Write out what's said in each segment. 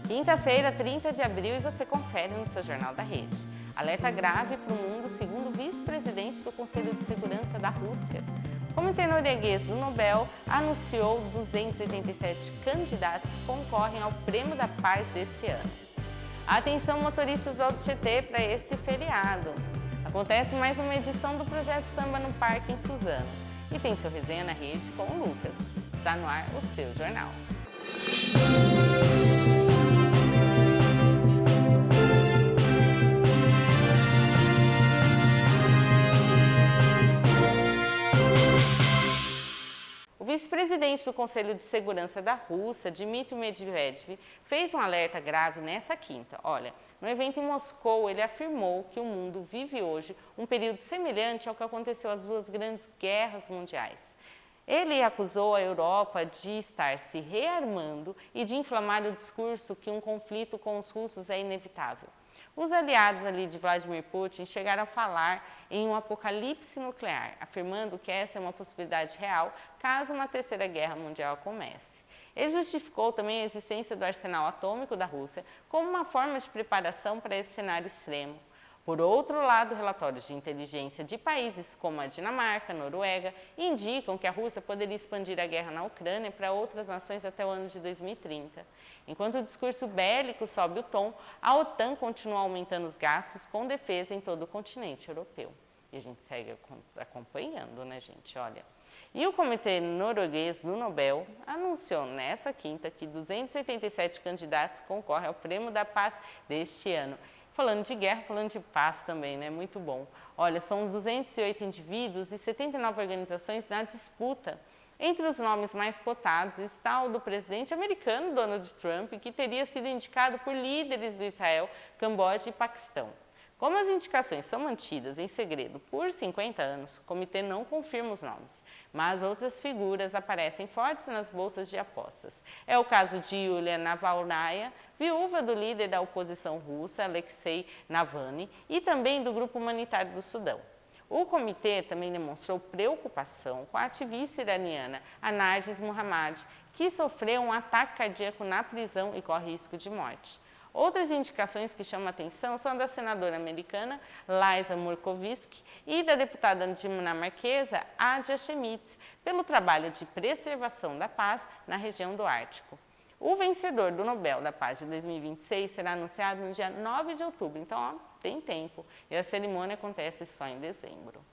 Quinta-feira, 30 de abril, e você confere no seu Jornal da Rede. Alerta grave para o mundo, segundo o vice-presidente do Conselho de Segurança da Rússia. O Comitê Norueguês do Nobel anunciou 287 candidatos que concorrem ao Prêmio da Paz desse ano. Atenção, motoristas do Alto Tietê, para esse feriado. Acontece mais uma edição do Projeto Samba no Parque em Suzano. E tem seu Resenha na Rede com o Lucas. Está no ar o seu jornal. O vice-presidente do Conselho de Segurança da Rússia, Dmitry Medvedev, fez um alerta grave nessa quinta. Olha, no evento em Moscou, ele afirmou que o mundo vive hoje um período semelhante ao que aconteceu às duas grandes guerras mundiais. Ele acusou a Europa de estar se rearmando e de inflamar o discurso que um conflito com os russos é inevitável. Os aliados ali de Vladimir Putin chegaram a falar em um apocalipse nuclear, afirmando que essa é uma possibilidade real caso uma terceira guerra mundial comece. Ele justificou também a existência do arsenal atômico da Rússia como uma forma de preparação para esse cenário extremo. Por outro lado, relatórios de inteligência de países como a Dinamarca, Noruega, indicam que a Rússia poderia expandir a guerra na Ucrânia para outras nações até o ano de 2030. Enquanto o discurso bélico sobe o tom, a OTAN continua aumentando os gastos com defesa em todo o continente europeu. E a gente segue acompanhando, né, gente? Olha. E o Comitê Norueguês do Nobel anunciou nessa quinta que 287 candidatos concorrem ao Prêmio da Paz deste ano. Falando de guerra, falando de paz também, né? Muito bom. Olha, são 208 indivíduos e 79 organizações na disputa. Entre os nomes mais cotados está o do presidente americano Donald Trump, que teria sido indicado por líderes do Israel, Camboja e Paquistão. Como as indicações são mantidas em segredo por 50 anos, o comitê não confirma os nomes, mas outras figuras aparecem fortes nas bolsas de apostas. É o caso de Yulia Navalnaya, viúva do líder da oposição russa, Alexei Navalny, e também do Grupo Humanitário do Sudão. O comitê também demonstrou preocupação com a ativista iraniana Narges Mohammadi, que sofreu um ataque cardíaco na prisão e corre risco de morte. Outras indicações que chamam a atenção são a da senadora americana Liza Murkowski e da deputada dinamarquesa Anja Schmitz, pelo trabalho de preservação da paz na região do Ártico. O vencedor do Nobel da Paz de 2026 será anunciado no dia 9 de outubro, então tem tempo, e a cerimônia acontece só em dezembro.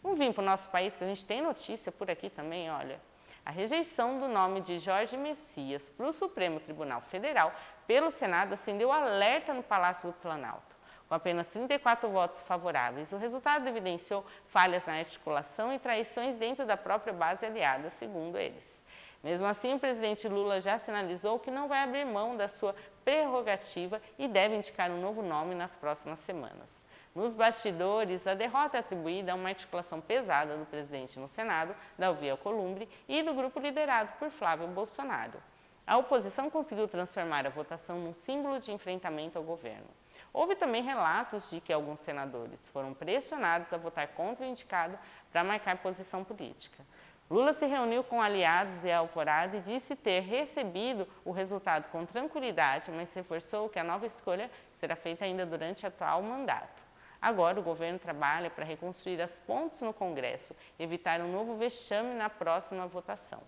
Vamos vir para o nosso país, que a gente tem notícia por aqui também, olha. A rejeição do nome de Jorge Messias para o Supremo Tribunal Federal pelo Senado acendeu alerta no Palácio do Planalto. Com apenas 34 votos favoráveis, o resultado evidenciou falhas na articulação e traições dentro da própria base aliada, segundo eles. Mesmo assim, o presidente Lula já sinalizou que não vai abrir mão da sua prerrogativa e deve indicar um novo nome nas próximas semanas. Nos bastidores, a derrota é atribuída a uma articulação pesada do presidente no Senado, Davi Alcolumbre, e do grupo liderado por Flávio Bolsonaro. A oposição conseguiu transformar a votação num símbolo de enfrentamento ao governo. Houve também relatos de que alguns senadores foram pressionados a votar contra o indicado para marcar posição política. Lula se reuniu com aliados e Alvorada e disse ter recebido o resultado com tranquilidade, mas reforçou que a nova escolha será feita ainda durante o atual mandato. Agora, o governo trabalha para reconstruir as pontes no Congresso e evitar um novo vexame na próxima votação.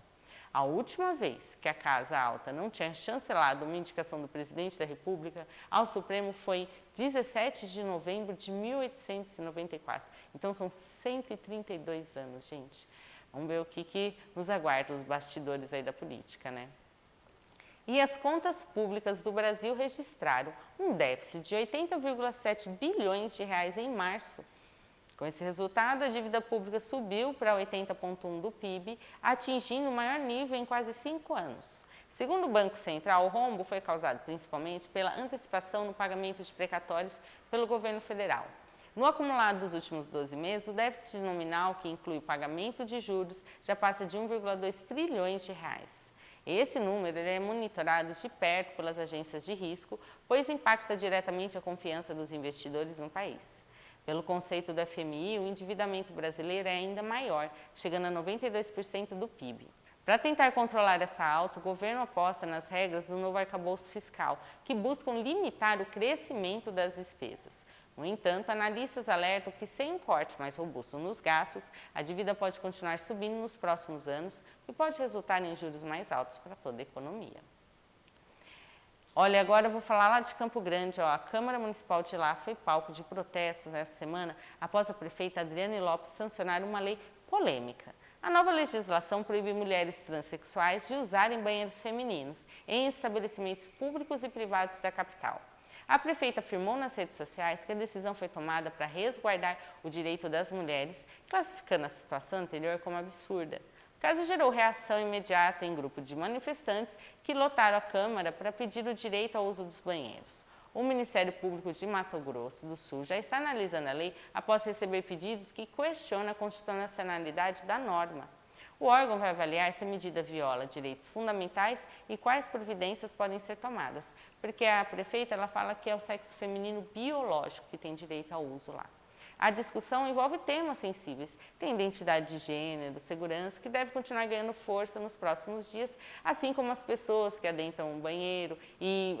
A última vez que a Casa Alta não tinha chancelado uma indicação do presidente da República ao Supremo foi em 17 de novembro de 1894. Então, são 132 anos, gente. Vamos ver o que nos aguarda, os bastidores aí da política, né? E as contas públicas do Brasil registraram um déficit de 80,7 bilhões de reais em março. Com esse resultado, a dívida pública subiu para 80,1% do PIB, atingindo o maior nível em quase 5 anos. Segundo o Banco Central, o rombo foi causado principalmente pela antecipação no pagamento de precatórios pelo governo federal. No acumulado dos últimos 12 meses, o déficit nominal, que inclui o pagamento de juros, já passa de 1,2 trilhões de reais. Esse número é monitorado de perto pelas agências de risco, pois impacta diretamente a confiança dos investidores no país. Pelo conceito do FMI, o endividamento brasileiro é ainda maior, chegando a 92% do PIB. Para tentar controlar essa alta, o governo aposta nas regras do novo arcabouço fiscal, que buscam limitar o crescimento das despesas. No entanto, analistas alertam que sem um corte mais robusto nos gastos, a dívida pode continuar subindo nos próximos anos e pode resultar em juros mais altos para toda a economia. Olha, agora eu vou falar lá de Campo Grande. A Câmara Municipal de lá foi palco de protestos essa semana após a prefeita Adriane Lopes sancionar uma lei polêmica. A nova legislação proíbe mulheres transexuais de usarem banheiros femininos em estabelecimentos públicos e privados da capital. A prefeita afirmou nas redes sociais que a decisão foi tomada para resguardar o direito das mulheres, classificando a situação anterior como absurda. O caso gerou reação imediata em grupo de manifestantes que lotaram a Câmara para pedir o direito ao uso dos banheiros. O Ministério Público de Mato Grosso do Sul já está analisando a lei após receber pedidos que questionam a constitucionalidade da norma. O órgão vai avaliar se a medida viola direitos fundamentais e quais providências podem ser tomadas, porque a prefeita fala que é o sexo feminino biológico que tem direito ao uso lá. A discussão envolve temas sensíveis, tem identidade de gênero, segurança, que deve continuar ganhando força nos próximos dias, assim como as pessoas que adentram um banheiro e,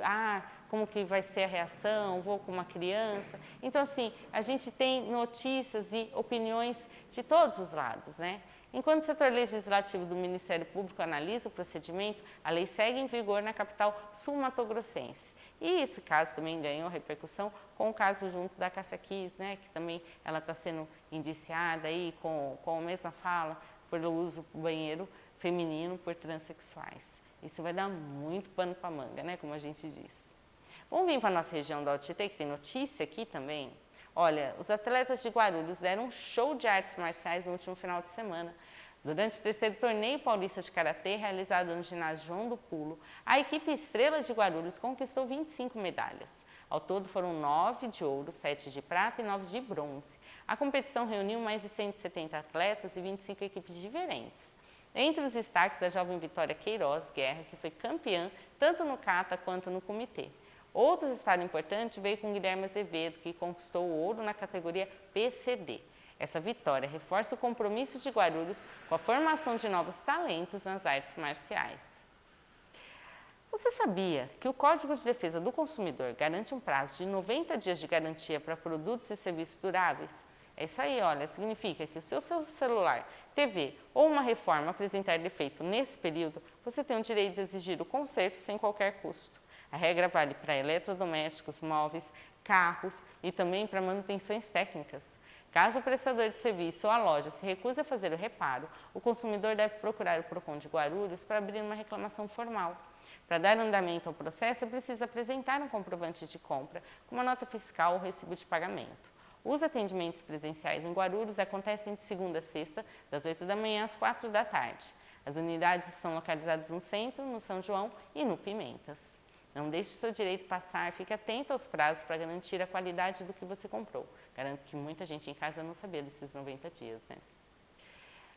como que vai ser a reação, vou com uma criança. Então, assim, a gente tem notícias e opiniões de todos os lados, né? Enquanto o setor legislativo do Ministério Público analisa o procedimento, a lei segue em vigor na capital sul-mato-grossense. E esse caso também ganhou repercussão com o caso junto da Cássia Kiss, né, que também ela está sendo indiciada aí com a mesma fala pelo uso do banheiro feminino por transexuais. Isso vai dar muito pano para manga, né, como a gente diz. Vamos vir para a nossa região do Alto Tietê, que tem notícia aqui também. Olha, os atletas de Guarulhos deram um show de artes marciais no último final de semana. Durante o terceiro torneio paulista de karatê, realizado no ginásio João do Pulo, a equipe Estrela de Guarulhos conquistou 25 medalhas. Ao todo foram 9 de ouro, 7 de prata e 9 de bronze. A competição reuniu mais de 170 atletas e 25 equipes diferentes. Entre os destaques, a jovem Vitória Queiroz Guerra, que foi campeã tanto no kata quanto no comitê. Outro resultado importante veio com Guilherme Azevedo, que conquistou o ouro na categoria PCD. Essa vitória reforça o compromisso de Guarulhos com a formação de novos talentos nas artes marciais. Você sabia que o Código de Defesa do Consumidor garante um prazo de 90 dias de garantia para produtos e serviços duráveis? É isso aí, olha, significa que se o seu celular, TV ou uma reforma apresentar defeito nesse período, você tem o direito de exigir o conserto sem qualquer custo. A regra vale para eletrodomésticos, móveis, carros e também para manutenções técnicas. Caso o prestador de serviço ou a loja se recuse a fazer o reparo, o consumidor deve procurar o PROCON de Guarulhos para abrir uma reclamação formal. Para dar andamento ao processo, é preciso apresentar um comprovante de compra, como a nota fiscal ou recibo de pagamento. Os atendimentos presenciais em Guarulhos acontecem de segunda a sexta, das 8 da manhã às 4 da tarde. As unidades estão localizadas no Centro, no São João e no Pimentas. Não deixe o seu direito passar, fique atento aos prazos para garantir a qualidade do que você comprou. Garanto que muita gente em casa não sabia desses 90 dias, né?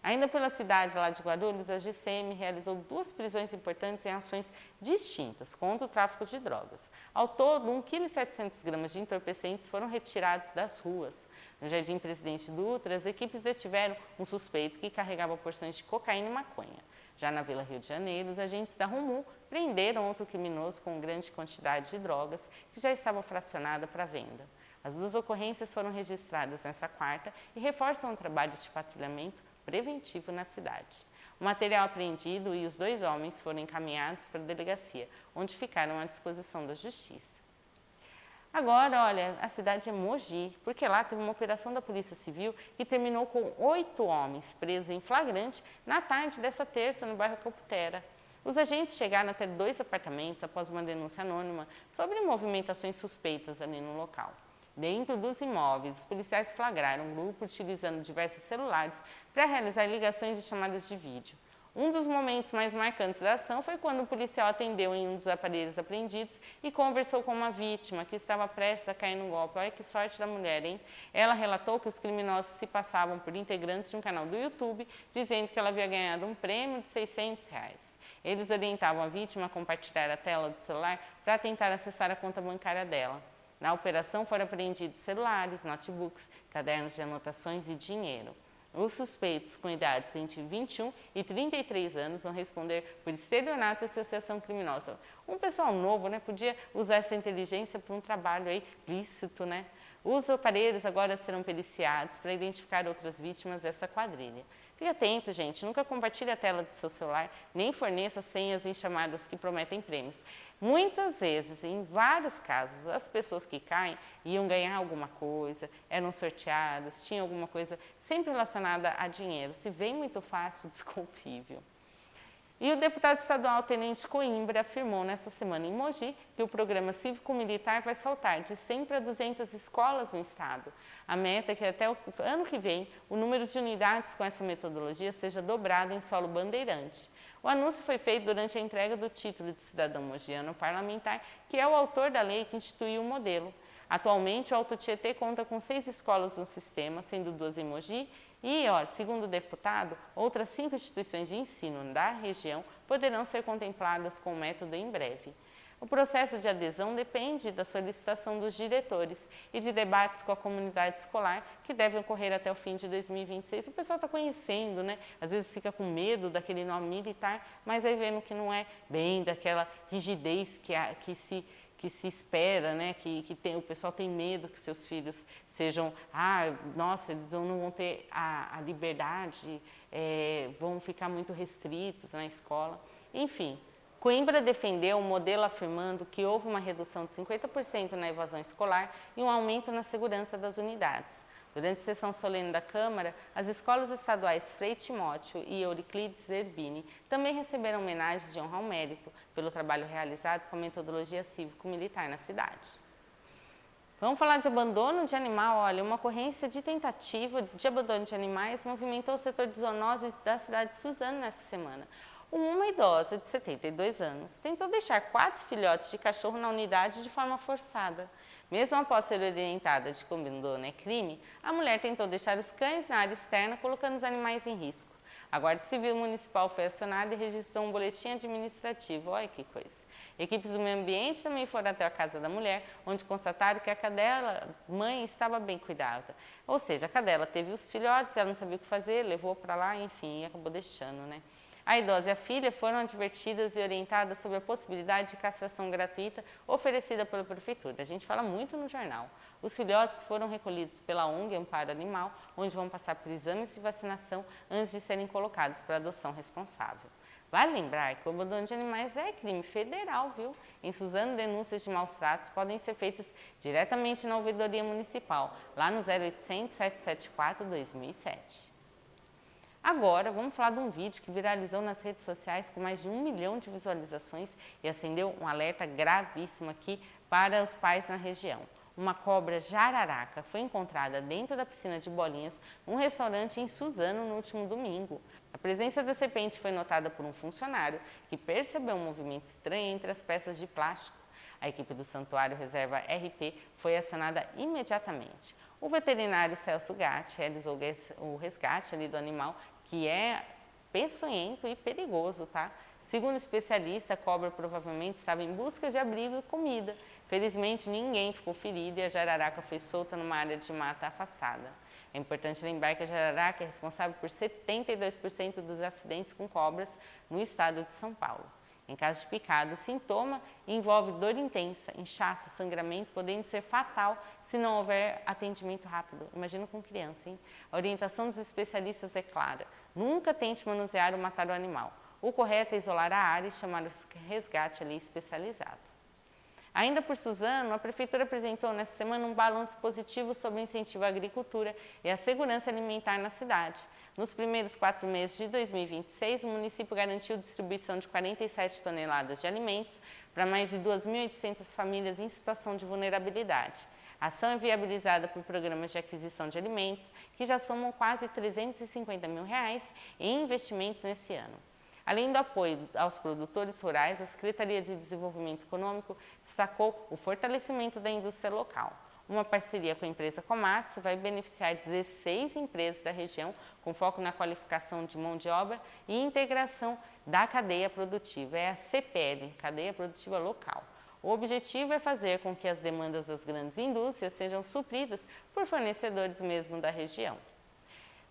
Ainda pela cidade lá de Guarulhos, a GCM realizou 2 prisões importantes em ações distintas contra o tráfico de drogas. Ao todo, 1,7 kg de entorpecentes foram retirados das ruas. No Jardim Presidente Dutra, as equipes detiveram um suspeito que carregava porções de cocaína e maconha. Já na Vila Rio de Janeiro, os agentes da RUMU prenderam outro criminoso com grande quantidade de drogas que já estava fracionada para venda. As 2 ocorrências foram registradas nesta quarta e reforçam o trabalho de patrulhamento preventivo na cidade. O material apreendido e os 2 homens foram encaminhados para a delegacia, onde ficaram à disposição da justiça. Agora, olha, a cidade é Mogi, porque lá teve uma operação da Polícia Civil que terminou com 8 homens presos em flagrante na tarde dessa terça no bairro Coputera. Os agentes chegaram até 2 apartamentos após uma denúncia anônima sobre movimentações suspeitas ali no local. Dentro dos imóveis, os policiais flagraram um grupo utilizando diversos celulares para realizar ligações e chamadas de vídeo. Um dos momentos mais marcantes da ação foi quando o policial atendeu em um dos aparelhos apreendidos e conversou com uma vítima que estava prestes a cair no golpe. Olha que sorte da mulher, hein? Ela relatou que os criminosos se passavam por integrantes de um canal do YouTube, dizendo que ela havia ganhado um prêmio de R$600. Eles orientavam a vítima a compartilhar a tela do celular para tentar acessar a conta bancária dela. Na operação foram apreendidos celulares, notebooks, cadernos de anotações e dinheiro. Os suspeitos com idades entre 21 e 33 anos vão responder por estelionato e associação criminosa. Um pessoal novo, né, podia usar essa inteligência para um trabalho aí lícito, né? Os aparelhos agora serão periciados para identificar outras vítimas dessa quadrilha. Fique atento, gente, nunca compartilhe a tela do seu celular, nem forneça senhas em chamadas que prometem prêmios. Muitas vezes, em vários casos, as pessoas que caem iam ganhar alguma coisa, eram sorteadas, tinham alguma coisa sempre relacionada a dinheiro. Se vem muito fácil, desconfie. E o deputado estadual Tenente Coimbra afirmou nesta semana em Mogi que o programa cívico-militar vai saltar de 100 para 200 escolas no estado. A meta é que até o ano que vem o número de unidades com essa metodologia seja dobrado em solo bandeirante. O anúncio foi feito durante a entrega do título de cidadão mogiano parlamentar, que é o autor da lei que instituiu o modelo. Atualmente, o Alto Tietê conta com 6 escolas no sistema, sendo 2 em Mogi, e, segundo o deputado, outras 5 instituições de ensino da região poderão ser contempladas com o método em breve. O processo de adesão depende da solicitação dos diretores e de debates com a comunidade escolar, que devem ocorrer até o fim de 2026. O pessoal está conhecendo, né? Às vezes fica com medo daquele nome militar, mas aí vendo que não é bem daquela rigidez que se espera, né? O pessoal tem medo que seus filhos sejam, nossa, eles não vão ter a liberdade, vão ficar muito restritos na escola. Enfim, Coimbra defendeu o modelo afirmando que houve uma redução de 50% na evasão escolar e um aumento na segurança das unidades. Durante a sessão solene da Câmara, as escolas estaduais Frei Timóteo e Euriclides Zerbini também receberam homenagens de honra ao mérito pelo trabalho realizado com a metodologia cívico-militar na cidade. Vamos falar de abandono de animal. Olha, uma ocorrência de tentativa de abandono de animais movimentou o setor de zoonose da cidade de Suzano nesta semana. Uma idosa de 72 anos tentou deixar 4 filhotes de cachorro na unidade de forma forçada. Mesmo após ser orientada de que o abandono é crime, a mulher tentou deixar os cães na área externa, colocando os animais em risco. A Guarda Civil Municipal foi acionada e registrou um boletim administrativo. Olha que coisa. Equipes do meio ambiente também foram até a casa da mulher, onde constataram que a cadela mãe estava bem cuidada. Ou seja, a cadela teve os filhotes, ela não sabia o que fazer, levou para lá, enfim, e acabou deixando, né? A idosa e a filha foram advertidas e orientadas sobre a possibilidade de castração gratuita oferecida pela prefeitura. A gente fala muito no jornal. Os filhotes foram recolhidos pela ONG Amparo Animal, onde vão passar por exames de vacinação antes de serem colocados para adoção responsável. Vale lembrar que o abandono de animais é crime federal, viu? Em Suzano, denúncias de maus tratos podem ser feitas diretamente na ouvidoria municipal, lá no 0800 774 2007. Agora, vamos falar de um vídeo que viralizou nas redes sociais com mais de 1 milhão de visualizações e acendeu um alerta gravíssimo aqui para os pais na região. Uma cobra jararaca foi encontrada dentro da piscina de bolinhas num restaurante em Suzano no último domingo. A presença da serpente foi notada por um funcionário que percebeu um movimento estranho entre as peças de plástico. A equipe do Santuário Reserva RP foi acionada imediatamente. O veterinário Celso Gatti realizou o resgate do animal, que é peçonhento e perigoso, tá? Segundo o especialista, a cobra provavelmente estava em busca de abrigo e comida. Felizmente, ninguém ficou ferido e a jararaca foi solta numa área de mata afastada. É importante lembrar que a jararaca é responsável por 72% dos acidentes com cobras no estado de São Paulo. Em caso de picado, o sintoma envolve dor intensa, inchaço, sangramento, podendo ser fatal se não houver atendimento rápido. Imagina com criança, hein? A orientação dos especialistas é clara. Nunca tente manusear ou matar o animal. O correto é isolar a área e chamar o resgate ali especializado. Ainda por Suzano, a Prefeitura apresentou nesta semana um balanço positivo sobre o incentivo à agricultura e à segurança alimentar na cidade. Nos primeiros 4 meses de 2026, o município garantiu distribuição de 47 toneladas de alimentos para mais de 2.800 famílias em situação de vulnerabilidade. A ação é viabilizada por programas de aquisição de alimentos, que já somam quase R$350 mil em investimentos nesse ano. Além do apoio aos produtores rurais, a Secretaria de Desenvolvimento Econômico destacou o fortalecimento da indústria local. Uma parceria com a empresa Komatsu vai beneficiar 16 empresas da região, com foco na qualificação de mão de obra e integração da cadeia produtiva. É a CPL, Cadeia Produtiva Local. O objetivo é fazer com que as demandas das grandes indústrias sejam supridas por fornecedores mesmo da região.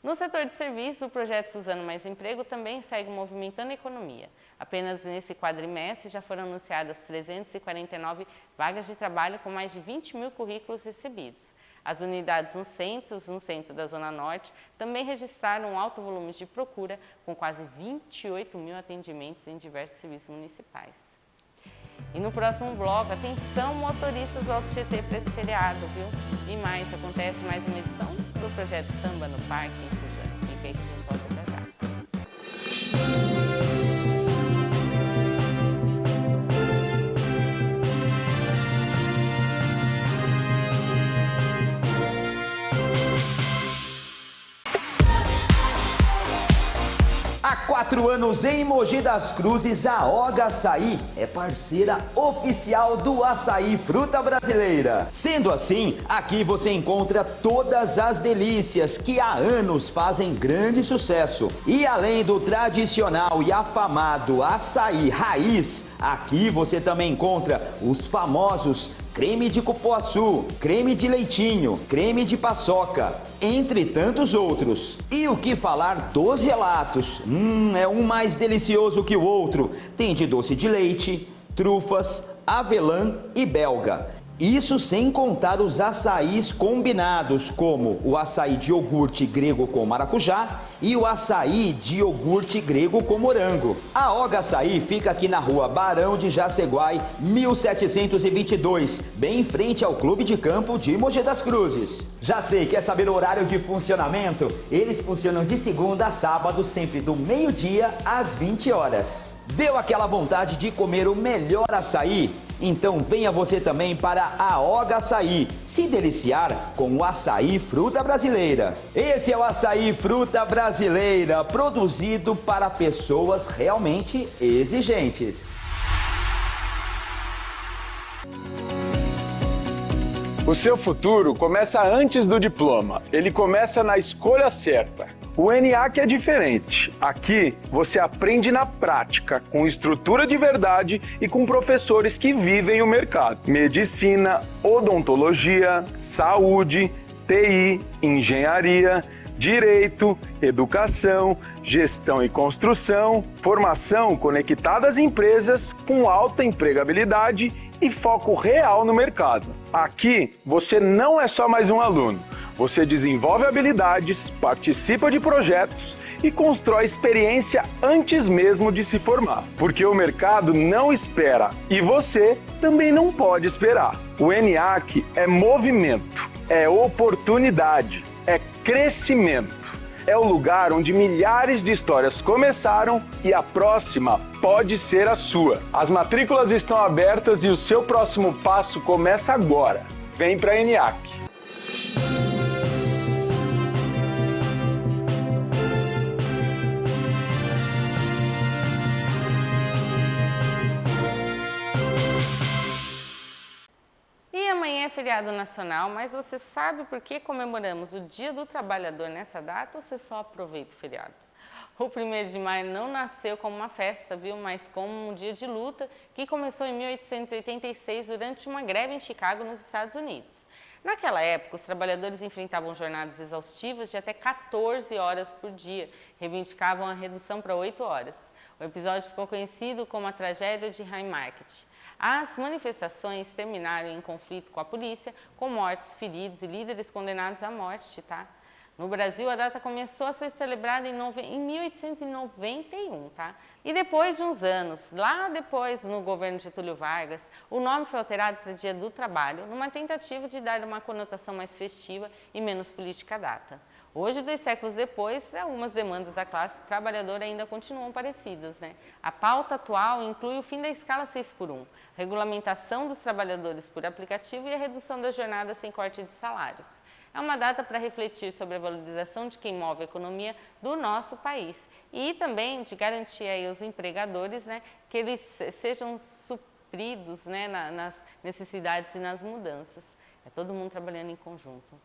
No setor de serviços, o projeto Suzano Mais Emprego também segue movimentando a economia. Apenas nesse quadrimestre já foram anunciadas 349 vagas de trabalho com mais de 20 mil currículos recebidos. As unidades no centro da Zona Norte, também registraram um alto volume de procura, com quase 28 mil atendimentos em diversos serviços municipais. E no próximo bloco, atenção motoristas do Alto Tietê para esse feriado, viu? E mais, acontece mais uma edição do Projeto Samba no Parque em Suzano. Fica aí que a gente volta já já. Há 4 anos em Mogi das Cruzes, a Oga Açaí é parceira oficial do açaí fruta brasileira. Sendo assim, aqui você encontra todas as delícias que há anos fazem grande sucesso. E além do tradicional e afamado açaí raiz, aqui você também encontra os famosos creme de cupuaçu, creme de leitinho, creme de paçoca, entre tantos outros. E o que falar dos gelatos? É um mais delicioso que o outro. Tem de doce de leite, trufas, avelã e belga. Isso sem contar os açaís combinados, como o açaí de iogurte grego com maracujá e o açaí de iogurte grego com morango. A Oga Açaí fica aqui na rua Barão de Jaceguai, 1722, bem em frente ao Clube de Campo de Mogi das Cruzes. Já sei, quer saber o horário de funcionamento? Eles funcionam de segunda a sábado, sempre do meio-dia às 20 horas. Deu aquela vontade de comer o melhor açaí? Então venha você também para a Oga Açaí, se deliciar com o açaí fruta brasileira. Esse é o açaí fruta brasileira, produzido para pessoas realmente exigentes. O seu futuro começa antes do diploma, ele começa na escolha certa. O ENIAC é diferente. Aqui você aprende na prática, com estrutura de verdade e com professores que vivem o mercado. Medicina, odontologia, saúde, TI, engenharia, direito, educação, gestão e construção, formação conectada às empresas com alta empregabilidade e foco real no mercado. Aqui você não é só mais um aluno. Você desenvolve habilidades, participa de projetos e constrói experiência antes mesmo de se formar. Porque o mercado não espera e você também não pode esperar. O ENIAC é movimento, é oportunidade, é crescimento. É o lugar onde milhares de histórias começaram e a próxima pode ser a sua. As matrículas estão abertas e o seu próximo passo começa agora. Vem para a ENIAC. Amanhã é feriado nacional, mas você sabe por que comemoramos o Dia do Trabalhador nessa data ou você só aproveita o feriado? O 1º de maio não nasceu como uma festa, viu? Mas como um dia de luta que começou em 1886 durante uma greve em Chicago, nos Estados Unidos. Naquela época, os trabalhadores enfrentavam jornadas exaustivas de até 14 horas por dia, reivindicavam a redução para 8 horas. O episódio ficou conhecido como a tragédia de Haymarket. As manifestações terminaram em conflito com a polícia, com mortos, feridos e líderes condenados à morte, tá? No Brasil, a data começou a ser celebrada em 1891, tá? E depois de uns anos, lá depois, no governo de Getúlio Vargas, o nome foi alterado para Dia do Trabalho, numa tentativa de dar uma conotação mais festiva e menos política à data. Hoje, 2 séculos depois, algumas demandas da classe trabalhadora ainda continuam parecidas, né? A pauta atual inclui o fim da escala 6x1, regulamentação dos trabalhadores por aplicativo e a redução da jornada sem corte de salários. É uma data para refletir sobre a valorização de quem move a economia do nosso país e também de garantir aí aos empregadores, né, que eles sejam supridos, né, nas necessidades e nas mudanças. É todo mundo trabalhando em conjunto.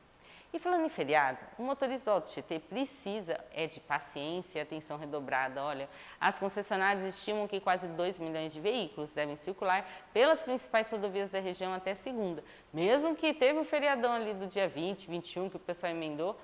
E falando em feriado, o motorista do Alto Tietê precisa de paciência e atenção redobrada. Olha, as concessionárias estimam que quase 2 milhões de veículos devem circular pelas principais rodovias da região até segunda. Mesmo que teve o feriadão ali do dia 20, 21, que o pessoal emendou,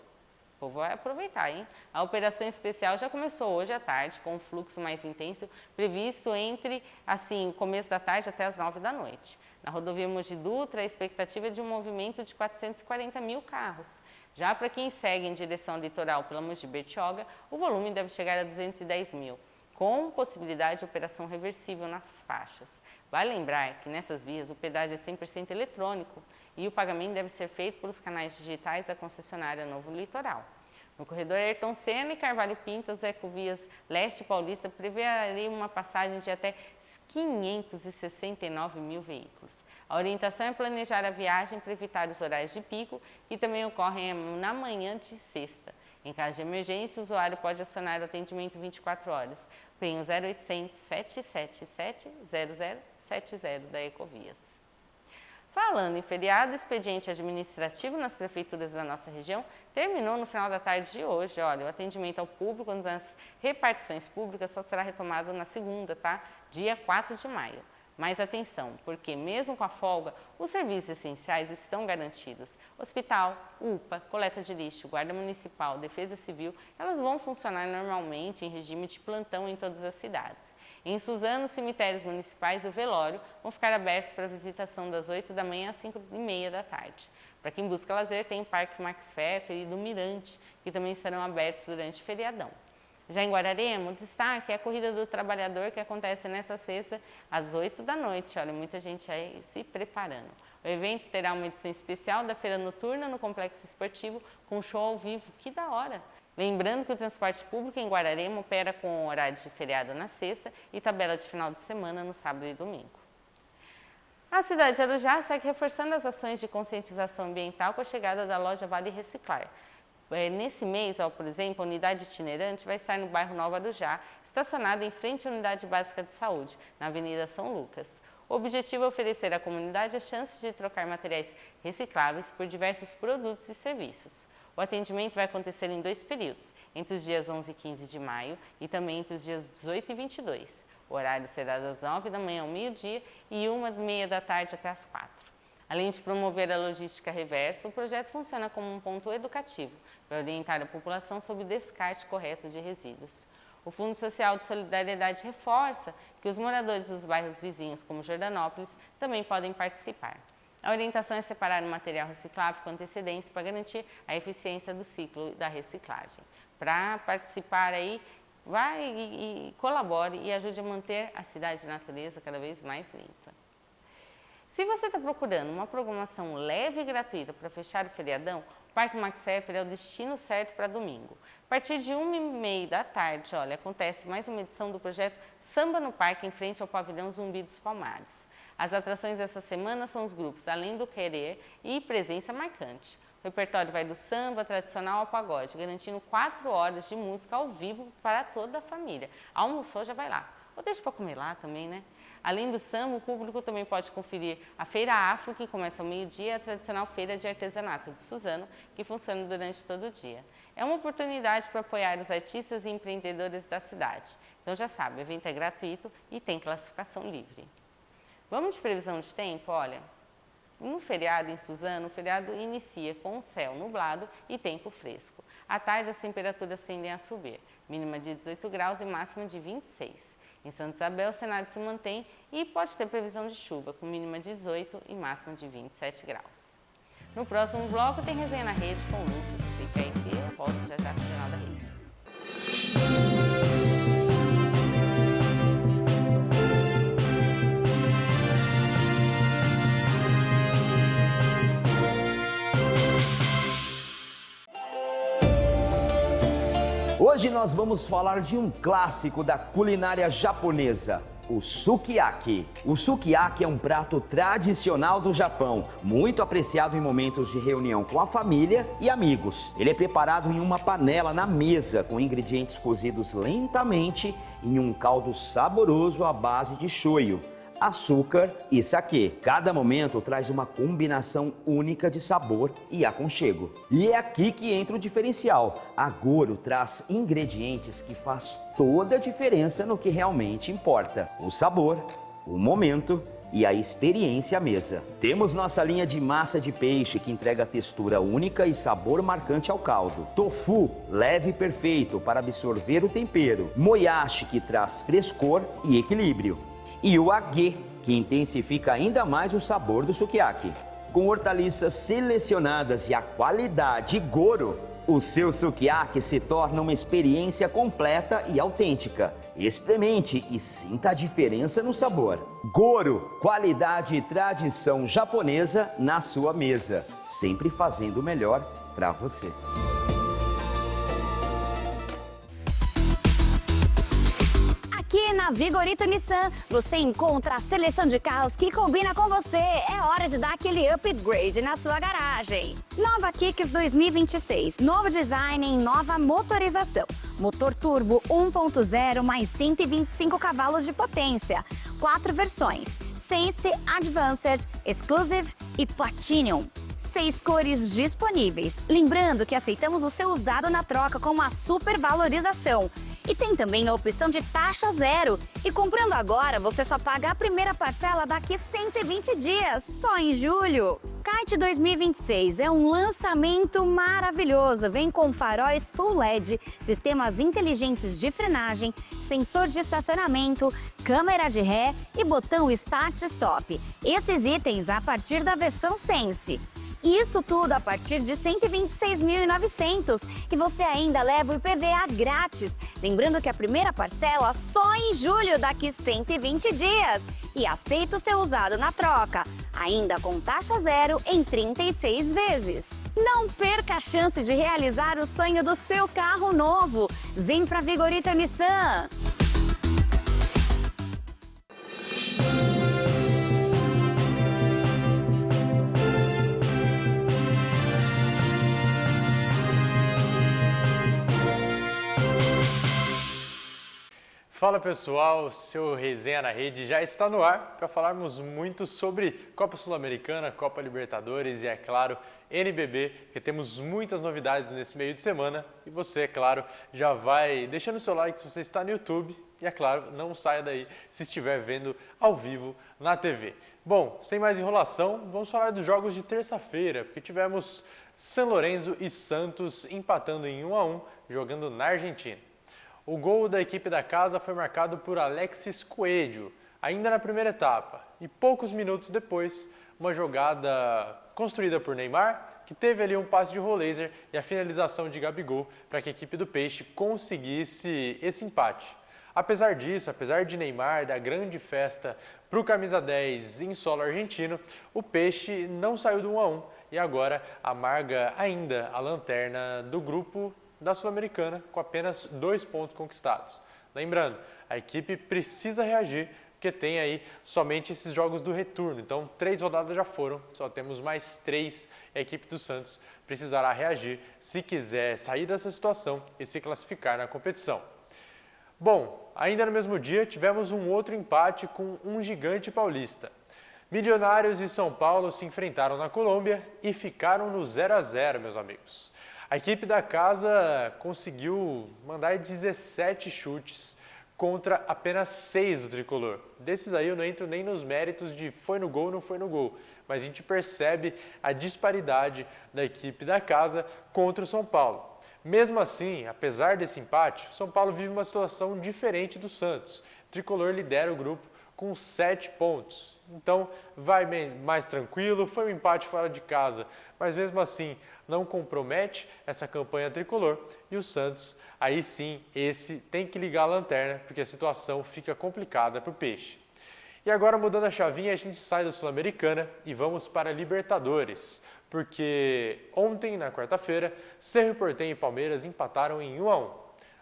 povo vai aproveitar, hein? A operação especial já começou hoje à tarde, com um fluxo mais intenso, previsto entre, assim, começo da tarde até as 9 da noite. Na rodovia Mogi Dutra, a expectativa é de um movimento de 440 mil carros. Já para quem segue em direção ao litoral pela Mogi Bertioga, o volume deve chegar a 210 mil, com possibilidade de operação reversível nas faixas. Vale lembrar que nessas vias o pedágio é 100% eletrônico e o pagamento deve ser feito pelos canais digitais da concessionária Novo Litoral. No corredor Ayrton Senna e Carvalho Pinto, as Ecovias Leste Paulista prevê uma passagem de até 569 mil veículos. A orientação é planejar a viagem para evitar os horários de pico, que também ocorrem na manhã de sexta. Em caso de emergência, o usuário pode acionar o atendimento 24 horas, em 0800 777 0070 da Ecovias. Falando em feriado, o expediente administrativo nas prefeituras da nossa região terminou no final da tarde de hoje. Olha, o atendimento ao público nas repartições públicas só será retomado na segunda, tá? Dia 4 de maio. Mas atenção, porque mesmo com a folga, os serviços essenciais estão garantidos. Hospital, UPA, coleta de lixo, Guarda Municipal, Defesa Civil, elas vão funcionar normalmente em regime de plantão em todas as cidades. Em Suzano, os cemitérios municipais e o velório vão ficar abertos para visitação das 8 da manhã às 5h30 da tarde. Para quem busca lazer, tem o Parque Max Pfeffer e do Mirante, que também estarão abertos durante o feriadão. Já em Guararema, o destaque é a Corrida do Trabalhador, que acontece nessa sexta, às 8 da noite. Olha, muita gente aí se preparando. O evento terá uma edição especial da Feira Noturna no Complexo Esportivo, com show ao vivo. Que da hora! Lembrando que o transporte público em Guararema opera com horários de feriado na sexta e tabela de final de semana no sábado e domingo. A cidade de Arujá segue reforçando as ações de conscientização ambiental com a chegada da loja Vale Reciclar. Nesse mês, por exemplo, a unidade itinerante vai estar no bairro Nova Arujá, estacionada em frente à Unidade Básica de Saúde, na Avenida São Lucas. O objetivo é oferecer à comunidade a chance de trocar materiais recicláveis por diversos produtos e serviços. O atendimento vai acontecer em 2 períodos, entre os dias 11 e 15 de maio e também entre os dias 18 e 22. O horário será das 9 da manhã ao meio-dia e 1h30 da tarde até as 4. Além de promover a logística reversa, o projeto funciona como um ponto educativo para orientar a população sobre o descarte correto de resíduos. O Fundo Social de Solidariedade reforça que os moradores dos bairros vizinhos, como Jordanópolis, também podem participar. A orientação é separar o material reciclável com antecedência para garantir a eficiência do ciclo da reciclagem. Para participar aí, vai e colabore e ajude a manter a cidade de natureza cada vez mais limpa. Se você está procurando uma programação leve e gratuita para fechar o feriadão, o Parque Max Pfeffer é o destino certo para domingo. A partir de 1h30 da tarde, olha, acontece mais uma edição do projeto Samba no Parque, em frente ao pavilhão Zumbi dos Palmares. As atrações dessa semana são os grupos Além do Querer e Presença Marcante. O repertório vai do samba tradicional ao pagode, garantindo 4 horas de música ao vivo para toda a família. Almoçou, já vai lá. Ou deixa para comer lá também, né? Além do samba, o público também pode conferir a Feira Afro, que começa ao meio-dia, e a tradicional Feira de Artesanato de Suzano, que funciona durante todo o dia. É uma oportunidade para apoiar os artistas e empreendedores da cidade. Então já sabe, o evento é gratuito e tem classificação livre. Vamos de previsão de tempo? Olha, no feriado em Suzano, o feriado inicia com o céu nublado e tempo fresco. À tarde, as temperaturas tendem a subir, mínima de 18 graus e máxima de 26. Em Santa Isabel, o cenário se mantém e pode ter previsão de chuva, com mínima de 18 e máxima de 27 graus. No próximo bloco, tem resenha na rede com o Lucas. Fica aí que eu volto já já no final da rede. Hoje nós vamos falar de um clássico da culinária japonesa, o sukiyaki. O sukiyaki é um prato tradicional do Japão, muito apreciado em momentos de reunião com a família e amigos. Ele é preparado em uma panela na mesa, com ingredientes cozidos lentamente em um caldo saboroso à base de shoyu, açúcar e saquê. Cada momento traz uma combinação única de sabor e aconchego. E é aqui que entra o diferencial. A Goro traz ingredientes que faz toda a diferença no que realmente importa: o sabor, o momento e a experiência à mesa. Temos nossa linha de massa de peixe que entrega textura única e sabor marcante ao caldo. Tofu, leve e perfeito para absorver o tempero. Moyashi, que traz frescor e equilíbrio. E o agê, que intensifica ainda mais o sabor do sukiyaki. Com hortaliças selecionadas e a qualidade Goro, o seu sukiyaki se torna uma experiência completa e autêntica. Experimente e sinta a diferença no sabor. Goro, qualidade e tradição japonesa na sua mesa, sempre fazendo o melhor para você. Aqui na Vigorito Nissan, você encontra a seleção de carros que combina com você. É hora de dar aquele upgrade na sua garagem. Nova Kicks 2026, novo design em nova motorização. Motor turbo 1.0 mais 125 cavalos de potência. 4 versões, Sense, Advanced, Exclusive e Platinum. 6 cores disponíveis. Lembrando que aceitamos o seu usado na troca com uma super valorização. E tem também a opção de taxa zero. E comprando agora, você só paga a primeira parcela daqui 120 dias, só em julho. Kite 2026 é um lançamento maravilhoso. Vem com faróis Full LED, sistemas inteligentes de frenagem, sensor de estacionamento, câmera de ré e botão Start Stop. Esses itens a partir da versão Sense. E isso tudo a partir de R$ 126.900 e você ainda leva o IPVA grátis. Lembrando que a primeira parcela só em julho, daqui 120 dias. E aceita o seu usado na troca, ainda com taxa zero em 36 vezes. Não perca a chance de realizar o sonho do seu carro novo. Vem pra Vigorito Nissan! Fala pessoal, seu Resenha na Rede já está no ar para falarmos muito sobre Copa Sul-Americana, Copa Libertadores e, é claro, NBB, porque temos muitas novidades nesse meio de semana e você, é claro, já vai deixando o seu like se você está no YouTube e, é claro, não saia daí se estiver vendo ao vivo na TV. Bom, sem mais enrolação, vamos falar dos jogos de terça-feira, porque tivemos São Lourenço e Santos empatando em 1-1, jogando na Argentina. O gol da equipe da casa foi marcado por Alexis Coelho, ainda na primeira etapa. E poucos minutos depois, uma jogada construída por Neymar, que teve ali um passe de rollaser e a finalização de Gabigol para que a equipe do Peixe conseguisse esse empate. Apesar disso, apesar de Neymar dar grande festa para o camisa 10 em solo argentino, o Peixe não saiu do 1-1 e agora amarga ainda a lanterna do grupo da Sul-Americana, com apenas 2 pontos conquistados. Lembrando, a equipe precisa reagir, porque tem aí somente esses jogos do retorno. Então, 3 rodadas já foram, só temos mais 3. A equipe do Santos precisará reagir se quiser sair dessa situação e se classificar na competição. Bom, ainda no mesmo dia, tivemos um outro empate com um gigante paulista. Milionários e São Paulo se enfrentaram na Colômbia e ficaram no 0-0, meus amigos. A equipe da casa conseguiu mandar 17 chutes contra apenas 6 do tricolor. Desses aí eu não entro nem nos méritos de foi no gol ou não foi no gol, mas a gente percebe a disparidade da equipe da casa contra o São Paulo. Mesmo assim, apesar desse empate, o São Paulo vive uma situação diferente do Santos. O tricolor lidera o grupo com 7 pontos. Então, vai mais tranquilo, foi um empate fora de casa, mas mesmo assim não compromete essa campanha tricolor e o Santos, aí sim, esse tem que ligar a lanterna porque a situação fica complicada para o Peixe. E agora, mudando a chavinha, a gente sai da Sul-Americana e vamos para a Libertadores, porque ontem, na quarta-feira, Cerro Porteño e Palmeiras empataram em 1-1.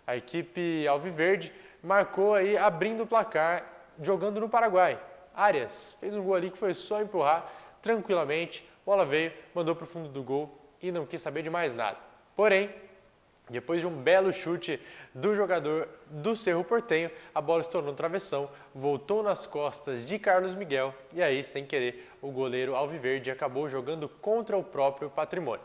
A equipe alviverde marcou aí abrindo o placar jogando no Paraguai. Arias fez um gol ali que foi só empurrar tranquilamente, bola veio, mandou para o fundo do gol e não quis saber de mais nada. Porém, depois de um belo chute do jogador do Cerro Porteño, a bola estourou no travessão, voltou nas costas de Carlos Miguel e aí, sem querer, o goleiro alviverde acabou jogando contra o próprio patrimônio.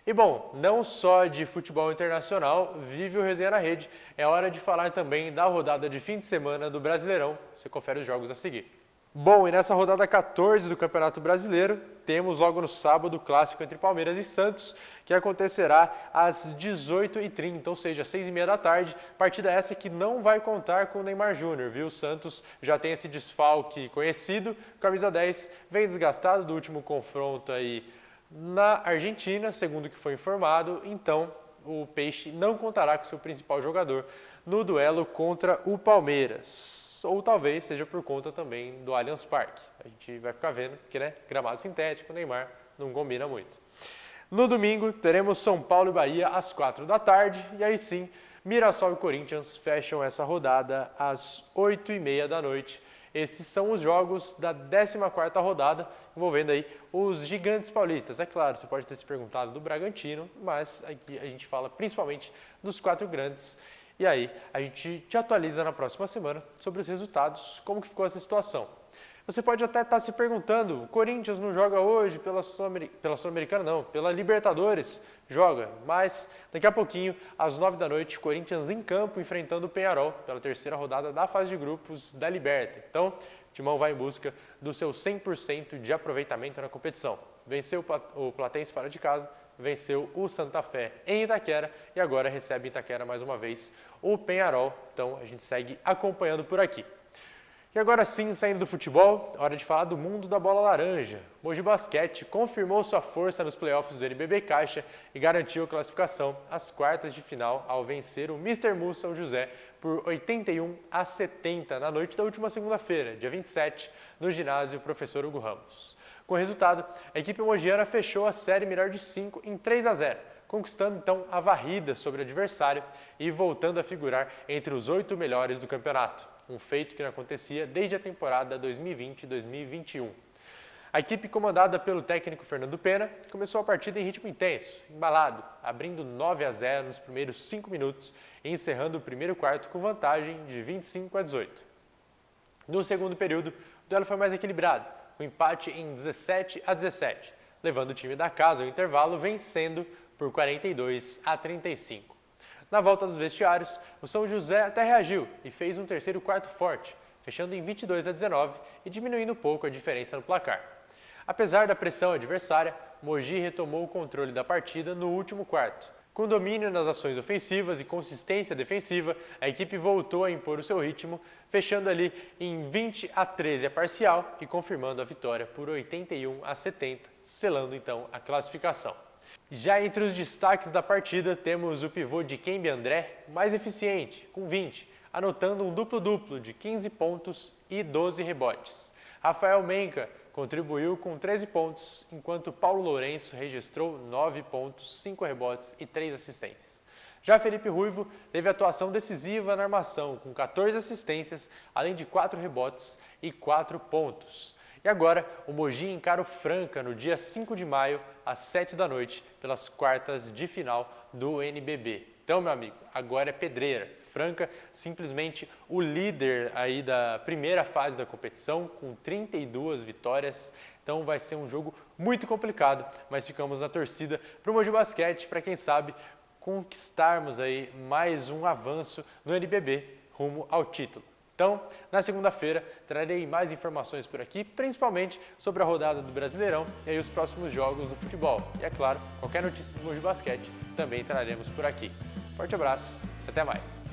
E bom, não só de futebol internacional vive o Resenha na Rede, é hora de falar também da rodada de fim de semana do Brasileirão. Você confere os jogos a seguir. Bom, e nessa rodada 14 do Campeonato Brasileiro, temos logo no sábado o clássico entre Palmeiras e Santos, que acontecerá às 18h30, ou seja, às 6h30 da tarde. Partida essa que não vai contar com o Neymar Júnior, viu? O Santos já tem esse desfalque conhecido, camisa 10 vem desgastado do último confronto aí na Argentina, segundo o que foi informado, então o Peixe não contará com seu principal jogador no duelo contra o Palmeiras. Ou talvez seja por conta também do Allianz Parque. A gente vai ficar vendo, porque gramado sintético, Neymar não combina muito. No domingo, teremos São Paulo e Bahia às 4 da tarde, e aí sim, Mirassol e Corinthians fecham essa rodada às 8h30 da noite. Esses são os jogos da 14ª rodada, envolvendo aí os gigantes paulistas. É claro, você pode ter se perguntado do Bragantino, mas aqui a gente fala principalmente dos 4 grandes. E aí, a gente te atualiza na próxima semana sobre os resultados, como que ficou essa situação. Você pode até estar se perguntando, o Corinthians não joga hoje pela Sul-Americana, não, pela Libertadores joga, mas daqui a pouquinho, às 9 da noite, Corinthians em campo enfrentando o Peñarol pela 3ª rodada da fase de grupos da Liberta. Então, o Timão vai em busca do seu 100% de aproveitamento na competição. Venceu o Platense fora de casa, venceu o Santa Fé em Itaquera e agora recebe em Itaquera mais uma vez o Peñarol. Então a gente segue acompanhando por aqui. E agora sim, saindo do futebol, hora de falar do mundo da bola laranja. Mogi Basquete confirmou sua força nos playoffs do NBB Caixa e garantiu a classificação às quartas de final ao vencer o Mr. Mu São José por 81-70 na noite da última segunda-feira, dia 27, no ginásio Professor Hugo Ramos. Com o resultado, a equipe mogiana fechou a série melhor de 5 em 3-0, conquistando então a varrida sobre o adversário e voltando a figurar entre os 8 melhores do campeonato, um feito que não acontecia desde a temporada 2020-2021. A equipe comandada pelo técnico Fernando Pena começou a partida em ritmo intenso, embalado, abrindo 9-0 nos primeiros 5 minutos e encerrando o primeiro quarto com vantagem de 25-18. No segundo período, o duelo foi mais equilibrado, com empate em 17-17, levando o time da casa ao intervalo vencendo por 42-35. Na volta dos vestiários, o São José até reagiu e fez um terceiro quarto forte, fechando em 22-19 e diminuindo um pouco a diferença no placar. Apesar da pressão adversária, Mogi retomou o controle da partida no último quarto. Com domínio nas ações ofensivas e consistência defensiva, a equipe voltou a impor o seu ritmo, fechando ali em 20-13 a parcial e confirmando a vitória por 81-70, selando então a classificação. Já entre os destaques da partida, temos o pivô de Kembe André, mais eficiente, com 20, anotando um duplo-duplo de 15 pontos e 12 rebotes. Rafael Menca contribuiu com 13 pontos, enquanto Paulo Lourenço registrou 9 pontos, 5 rebotes e 3 assistências. Já Felipe Ruivo teve atuação decisiva na armação, com 14 assistências, além de 4 rebotes e 4 pontos. E agora, o Mogi encara o Franca no dia 5 de maio, às 7 da noite, pelas quartas de final do NBB. Então, meu amigo, agora é pedreira. Franca, simplesmente o líder aí da primeira fase da competição, com 32 vitórias. Então vai ser um jogo muito complicado, mas ficamos na torcida para o Mogi Basquete, para quem sabe conquistarmos aí mais um avanço no NBB rumo ao título. Então, na segunda-feira, trarei mais informações por aqui, principalmente sobre a rodada do Brasileirão e aí os próximos jogos do futebol. E é claro, qualquer notícia do Mogi Basquete também traremos por aqui. Forte abraço, até mais!